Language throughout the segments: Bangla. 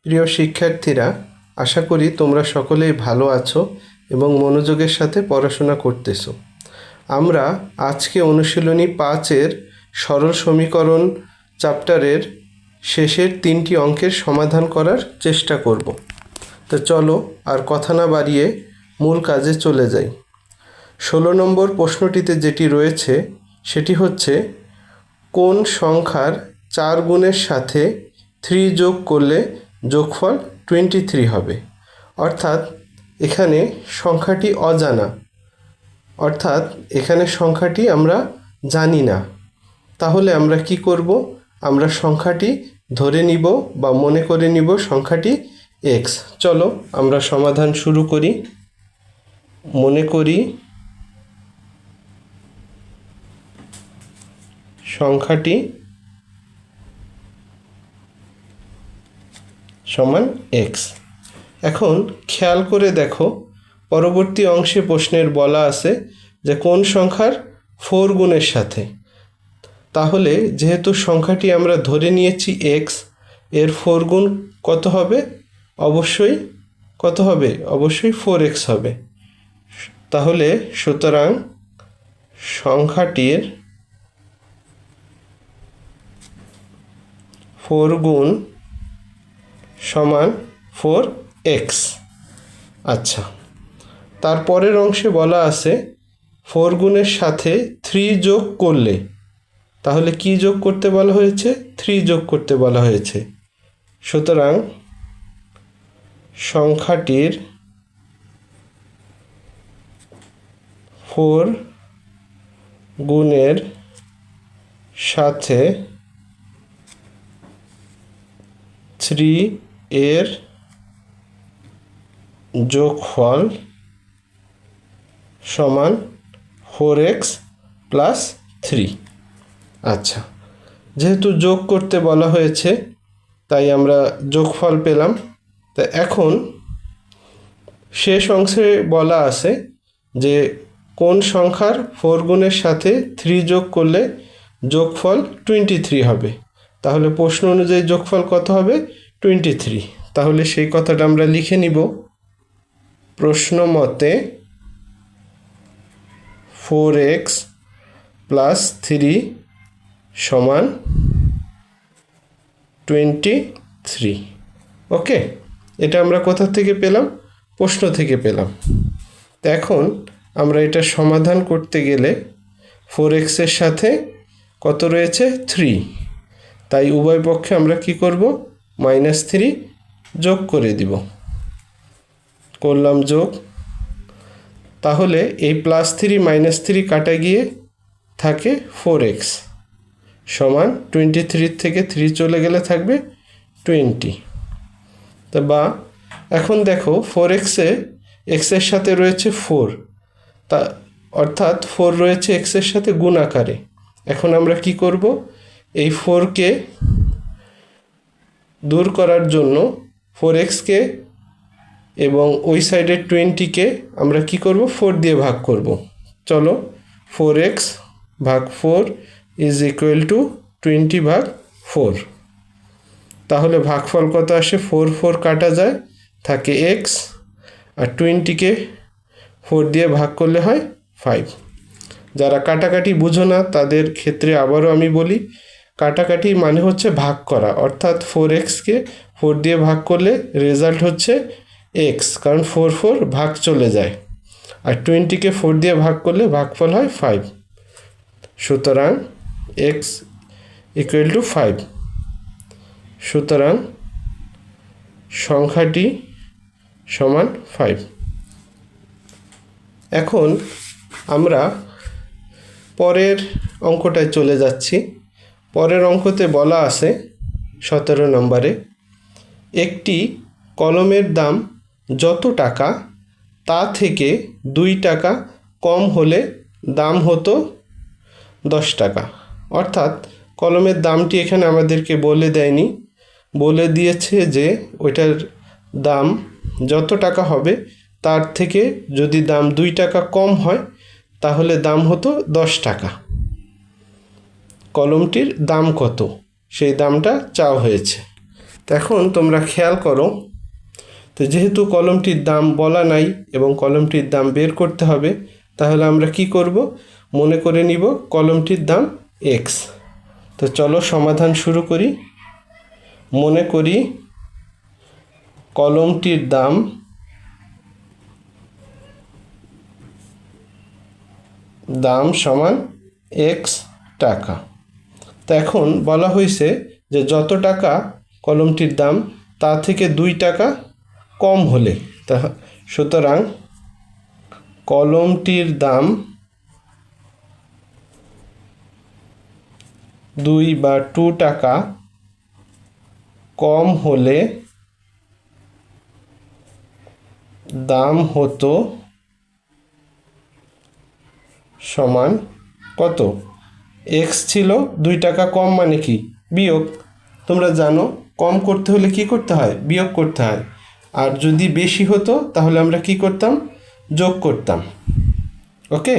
প্রিয় শিক্ষার্থীরা, আশা করি তোমরা সকলেই ভালো আছো এবং মনোযোগের সাথে পড়াশোনা করতেছো। আমরা আজকে অনুশীলনী 5-এর সরল সমীকরণ চ্যাপ্টারের শেষের 3টি অঙ্কের সমাধান করার চেষ্টা করব। তো চলো আর কথা না বাড়িয়ে মূল কাজে চলে যাই। 16 নম্বর প্রশ্নটিতে যেটি রয়েছে সেটি হচ্ছে, কোন সংখ্যার 4 গুণের সাথে 3 যোগ করলে যোগফল 23 হবে। অর্থাৎ এখানে সংখ্যাটি অজানা, অর্থাৎ এখানে সংখ্যাটি আমরা জানি না। তাহলে আমরা কি করব? আমরা সংখ্যাটি ধরে নিব বা মনে করে নিব সংখ্যাটি এক্স। চলো আমরা সমাধান শুরু করি। মনে করি সংখ্যাটি সমান এক্স। এখন খেয়াল করে দেখো, পরবর্তী অংশে প্রশ্নের বলা আছে যে কোন সংখ্যার 4 গুণের সাথে। তাহলে যেহেতু সংখ্যাটি আমরা ধরে নিয়েছি এক্স, এর 4 গুণ কত হবে? অবশ্যই কত হবে? অবশ্যই 4x হবে। তাহলে সুতরাং সংখ্যাটির 4 গুণ সমান 4x। আচ্ছা, তারপরের অংশে বলা আছে 4 গুণের সাথে 3 যোগ করলে। তাহলে কি যোগ করতে বলা হয়েছে? 3 যোগ করতে বলা হয়েছে। সুতরাং সংখ্যাটির 4 গুণের সাথে 3 এর যোগফল সমান 4x প্লাস 3। আচ্ছা, যেহেতু যোগ করতে বলা হয়েছে তাই আমরা যোগফল পেলাম। তা এখন শেষ অংশে বলা আছে যে কোন সংখ্যার 4 গুণের সাথে 3 যোগ করলে যোগফল 23 হবে। তাহলে প্রশ্ন অনুযায়ী যোগফল কত হবে? 23। তাহলে সেই কথাটা আমরা লিখে নিব। প্রশ্ন মতে 4x প্লাস 3 সমান 23। ওকে, এটা আমরা কোথা থেকে পেলাম? প্রশ্ন থেকে পেলাম। তো এখন আমরা এটা সমাধান করতে গেলে 4x এর সাথে কত রয়েছে? 3। তাই উভয় পক্ষে আমরা কি করব? -3 যোগ করে দিব। করলাম যোগ। তাহলে এই +3 -3 কাটা গিয়ে থাকে 4x সমান 23 থেকে 3 চলে গেলে থাকবে 20। তা বা এখন দেখো 4x এর সাথে রয়েছে 4, তা অর্থাৎ 4 রয়েছে x এর সাথে গুণ আকারে। এখন আমরা কি করব? এই 4কে দূর করার জন্য 4xকে এবং ওই সাইডের 20কে আমরা কি করব? 4 দিয়ে ভাগ করব। চলো, 4x ভাগ 4 ইজ ইকুয়াল টু 20/4। তাহলে ভাগফল কত আসে? 4 কাটা যায়, থাকে x, আর 20কে 4 দিয়ে ভাগ করলে হয় 5। যারা কাটাকাটি বুঝো না তাদের ক্ষেত্রে আবারও আমি বলি, কাটাকাটি মানে হচ্ছে ভাগ করা। অর্থাৎ 4xকে 4 দিয়ে ভাগ করলে রেজাল্ট হচ্ছে x, কারণ 4 ভাগ চলে যায়। আর 20কে 4 দিয়ে ভাগ করলে ভাগফল হয় 5। সুতরাং x ইকুয়াল টু 5। সুতরাং সংখ্যাটি সমান 5। এখন আমরা পরের অঙ্কটায় চলে যাচ্ছি। পরের অঙ্কতে বলা আছে 17 নম্বরে, একটি কলমের দাম যত টাকা তা থেকে 2 টাকা কম হলে দাম হতো 10 টাকা। অর্থাৎ কলমের দামটি এখানে আমাদেরকে বলে দেয়নি, বলে দিয়েছে যে ওইটার দাম যত টাকা হবে তার থেকে যদি দাম 2 টাকা কম হয় তাহলে দাম হতো 10 টাকা। কলমটির দাম কত সেই দামটা চাওয়া হয়েছে। তো এখন তোমরা খেয়াল করো, তো যেহেতু কলমটির দাম বলা নাই এবং কলমটির দাম বের করতে হবে, তাহলে আমরা কি করব, মনে করে নিব কলমটির দাম এক্স। তো চলো সমাধান শুরু করি। মনে করি কলমটির দাম সমান এক্স টাকা। তো এখন বলা হয়েছে যে যত টাকা কলমটির দাম তা থেকে 2 টাকা কম হলে, সুতরাং কলমটির দাম 2 বা 2 টাকা কম হলে দাম হতো সমান কত? এক্স ছিল, 2 টাকা কম মানে কি? বিয়োগ। তোমরা জানো কম করতে হলে কি করতে হয়? বিয়োগ করতে হয়। আর যদি বেশি হতো তাহলে আমরা কি করতাম? যোগ করতাম। ওকে,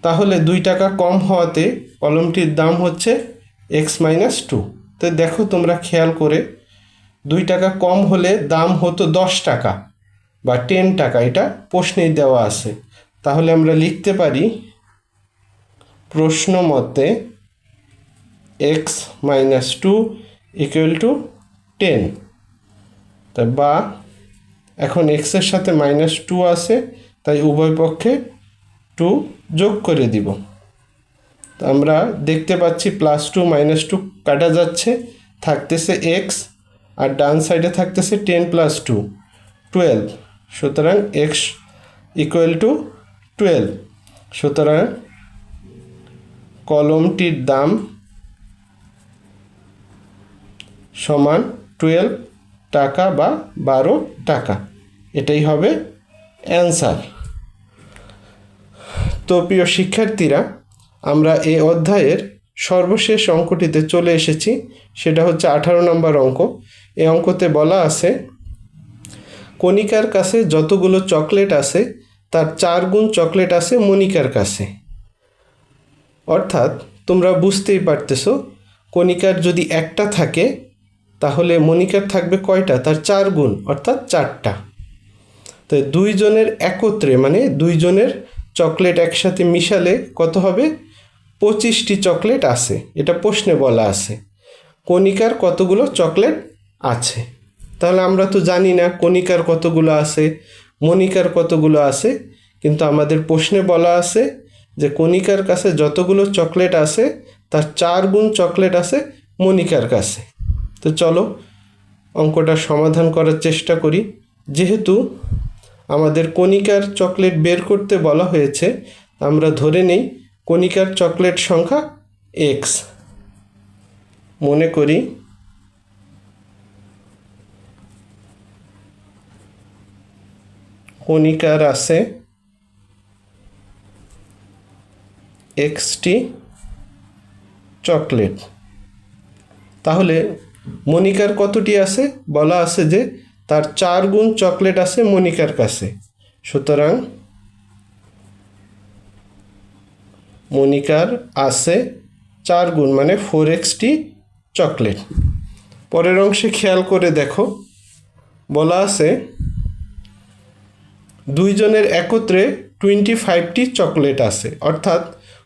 তাহলে 2 টাকা কম হওয়াতে কলমটির দাম হচ্ছে এক্স মাইনাস 2। তো দেখো তোমরা খেয়াল করে, 2 টাকা কম হলে দাম হতো 10 টাকা বা 10 টাকা, এটা প্রশ্নেই দেওয়া আছে। তাহলে আমরা লিখতে পারি প্রশ্ন মতে এক্স মাইনাস 2 ইকুয়াল টু 10। তা বা এখন এক্সের সাথে -2 আছে, তাই উভয় পক্ষে 2 যোগ করে দিব। তো আমরা দেখতে পাচ্ছি +2 -2 কাটা যাচ্ছে, থাকতেছে এক্স, আর ডান সাইডে থাকতেছে 10 + 2 12। সুতরাং এক্স ইকুয়াল টু 12। সুতরাং কলমটির দাম সমান 12 টাকা বা 12 টাকা। এটাই হবে অ্যান্সার। তো প্রিয় শিক্ষার্থীরা, আমরা এই অধ্যায়ের সর্বশেষ অঙ্কটিতে চলে এসেছি। সেটা হচ্ছে 18 নম্বর অঙ্ক। এই অঙ্কতে বলা আছে কণিকার কাছে যতগুলো চকলেট আছে তার 4 গুণ চকলেট আছে মনিকার কাছে। অর্থাৎ তোমরা বুঝতেই পারতেছো, কণিকার যদি একটা থাকে তাহলে মনিকার থাকবে কয়টা? তার 4 গুণ, অর্থাৎ 4টা। তো 2 জনের একত্রে মানে 2 জনের চকলেট একসাথে মিশালে কত হবে? 25টি চকলেট আছে। এটা প্রশ্নে বলা আছে কণিকার কতগুলো চকলেট আছে। তাহলে আমরা তো জানি না কণিকার কতগুলো আছে, মনিকার কতগুলো আছে, কিন্তু আমাদের প্রশ্নে বলা আছে যে কণিকার কাছে যতগুলো চকলেট আছে তার 4 গুণ চকলেট আছে মনিকার কাছে। তো চলো অঙ্কটা সমাধান করার চেষ্টা করি। যেহেতু আমাদের কণিকার চকলেট বের করতে বলা হয়েছে, আমরা ধরে নেই কণিকার চকলেট সংখ্যা এক্স। মনে করি কণিকার আছে এক্সটি চকলেট। তাহলে মনিকার কতটি আছে? বলা আছে যে তার 4 গুণ চকলেট আছে মনিকার কাছে। সুতরাং মনিকার আছে 4 গুণ মানে 4xটি চকলেট। পরের অংশে খেয়াল করে দেখো, বলা আছে 2 জনের একত্রে 25টি চকলেট আছে। অর্থাৎ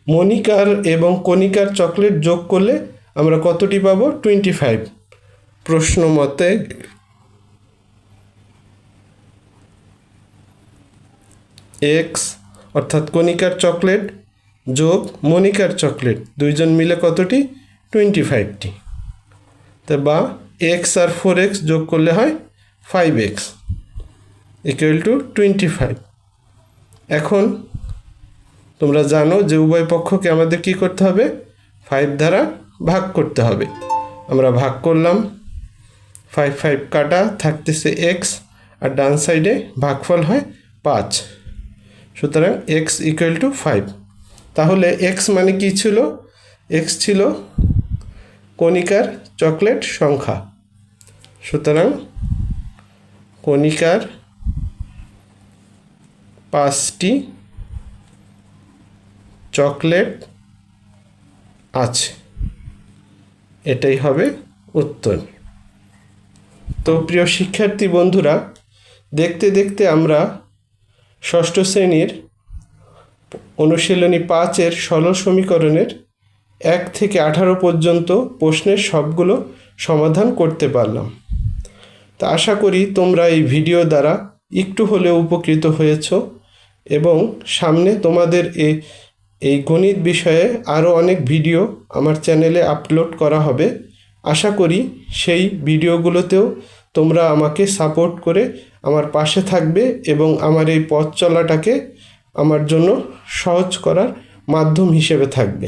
মনিকার এবং কণিকার চকলেট যোগ করলে আমরা কতটি পাবো? 25। প্রশ্ন মতে এক্স অর্থাৎ কণিকার চকলেট যোগ মনিকার চকলেট 2 জন মিলে কতটি? 25টি। তা বা এক্স আর 4x যোগ করলে হয় 5x ইকুয়াল টু 25। এখন তোমরা জানো যে উভয় পক্ষকে আমাদের কি করতে হবে? 5 দ্বারা ভাগ করতে হবে। আমরা ভাগ করলাম, 5 5 কাটা, থাকতেছে এক্স, আর ডান সাইডে ভাগফল হয় 5। সুতরাং এক্স ইকুয়াল টু 5। তাহলে এক্স মানে কি ছিল? এক্স ছিল কণিকার চকলেট সংখ্যা। সুতরাং কণিকার 5টি চকলেট আছে। এটাই হবে উত্তর। তো প্রিয় শিক্ষার্থী বন্ধুরা, দেখতে দেখতে আমরা ষষ্ঠ শ্রেণীর অনুশীলনী 5-এর সরল সমীকরণের 1 থেকে 18 পর্যন্ত প্রশ্নের সবগুলো সমাধান করতে পারলাম। তা আশা করি তোমরা এই ভিডিও দ্বারা একটু হলেও উপকৃত হয়েছ এবং সামনে তোমাদের এই গণিত বিষয়ে আরও অনেক ভিডিও আমার চ্যানেলে আপলোড করা হবে। আশা করি সেই ভিডিওগুলোতেও তোমরা আমাকে সাপোর্ট করে আমার পাশে থাকবে এবং আমার এই পথ চলাটাকে আমার জন্য সহজ করার মাধ্যম হিসেবে থাকবে।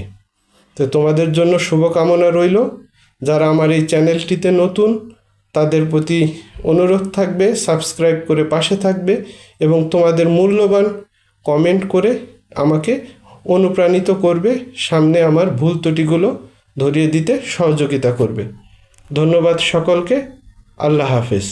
তো তোমাদের জন্য শুভকামনা রইল। যারা আমার এই চ্যানেলটিতে নতুন তাদের প্রতি অনুরোধ থাকবে সাবস্ক্রাইব করে পাশে থাকবে এবং তোমাদের মূল্যবান কমেন্ট করে আমাকে অনুপ্রাণিত করবে, সামনে আমার ভুল ত্রুটিগুলো ধরিয়ে দিতে সহযোগিতা করবে। ধন্যবাদ সকলকে। আল্লাহ হাফেজ।